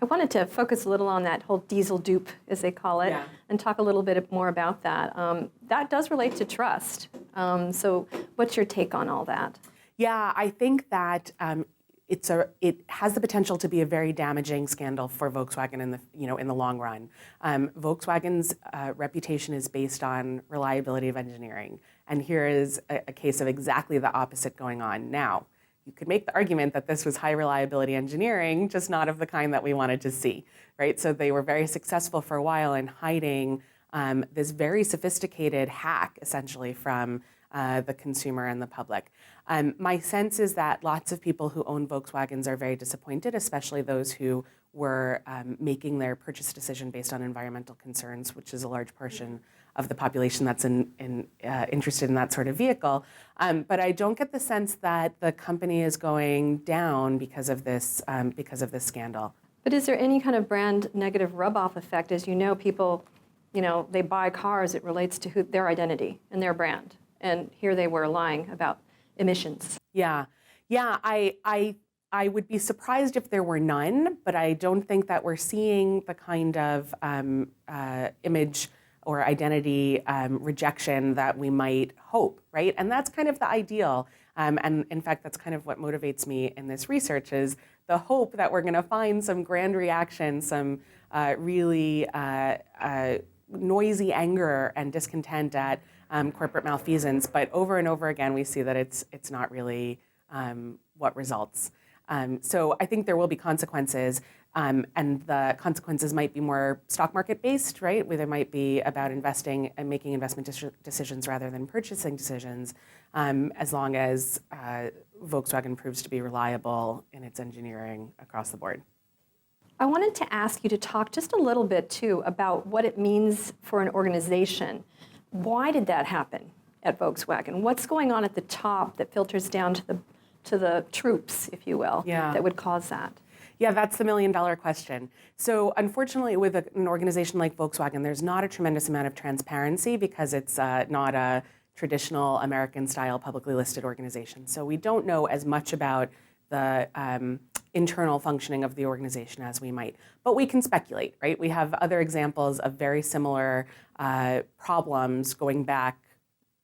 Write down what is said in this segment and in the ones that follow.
I wanted to focus a little on that whole diesel dupe, as they call it, and talk a little bit more about that. That does relate to trust. So what's your take on all that? Yeah, I think that it has the potential to be a very damaging scandal for Volkswagen in the long run. Volkswagen's reputation is based on reliability of engineering, and here is a case of exactly the opposite going on now. You could make the argument that this was high reliability engineering, just not of the kind that we wanted to see, right? So they were very successful for a while in hiding this very sophisticated hack, essentially, from the consumer and the public. My sense is that lots of people who own Volkswagens are very disappointed, especially those who were making their purchase decision based on environmental concerns, which is a large portion of the population that's interested in that sort of vehicle. But I don't get the sense that the company is going down because of this scandal. But is there any kind of brand negative rub-off effect? As you know, people, they buy cars, it relates to their identity and their brand. And here they were lying about emissions. Yeah. I would be surprised if there were none, but I don't think that we're seeing the kind of image or identity rejection that we might hope, right? And that's kind of the ideal. And in fact, that's kind of what motivates me in this research is the hope that we're going to find some grand reaction, some really noisy anger and discontent at corporate malfeasance. But over and over again, we see that it's not really what results. So I think there will be consequences, and the consequences might be more stock market based, right? Where they might be about investing and making investment decisions rather than purchasing decisions, as long as Volkswagen proves to be reliable in its engineering across the board. I wanted to ask you to talk just a little bit, too, about what it means for an organization. Why did that happen at Volkswagen? What's going on at the top that filters down to the troops, if you will, that would cause that? Yeah, that's the million-dollar question. So unfortunately, with an organization like Volkswagen, there's not a tremendous amount of transparency because it's not a traditional American-style publicly listed organization. So we don't know as much about the internal functioning of the organization as we might. But we can speculate, right? We have other examples of very similar problems going back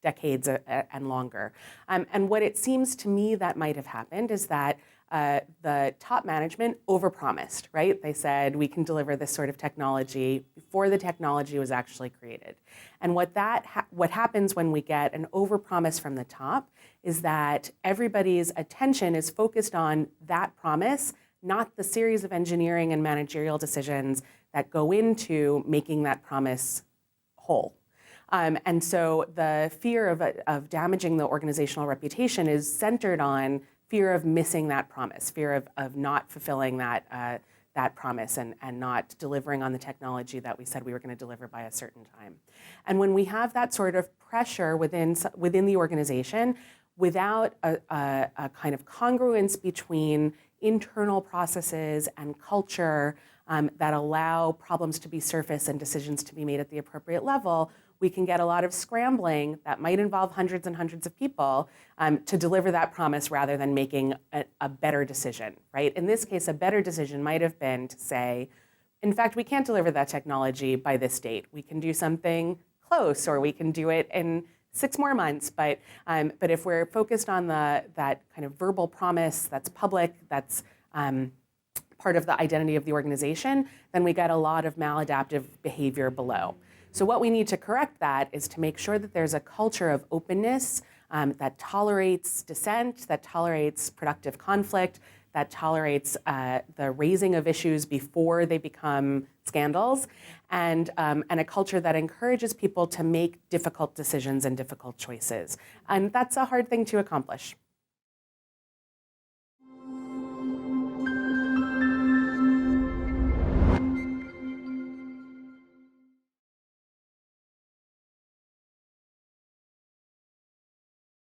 decades and longer. And what it seems to me that might have happened is that the top management overpromised, right? They said, we can deliver this sort of technology before the technology was actually created. And what happens when we get an overpromise from the top is that everybody's attention is focused on that promise, not the series of engineering and managerial decisions that go into making that promise whole. And so the fear of damaging the organizational reputation is centered on fear of missing that promise, fear of not fulfilling that promise and not delivering on the technology that we said we were going to deliver by a certain time. And when we have that sort of pressure within the organization, without a kind of congruence between internal processes and culture that allow problems to be surfaced and decisions to be made at the appropriate level, we can get a lot of scrambling that might involve hundreds and hundreds of people to deliver that promise rather than making a better decision, right? In this case, a better decision might have been to say, in fact, we can't deliver that technology by this date. We can do something close, or we can do it in 6 more months. But if we're focused on that kind of verbal promise that's public, that's part of the identity of the organization, then we get a lot of maladaptive behavior below. So what we need to correct that is to make sure that there's a culture of openness that tolerates dissent, that tolerates productive conflict, that tolerates the raising of issues before they become scandals, and a culture that encourages people to make difficult decisions and difficult choices. And that's a hard thing to accomplish.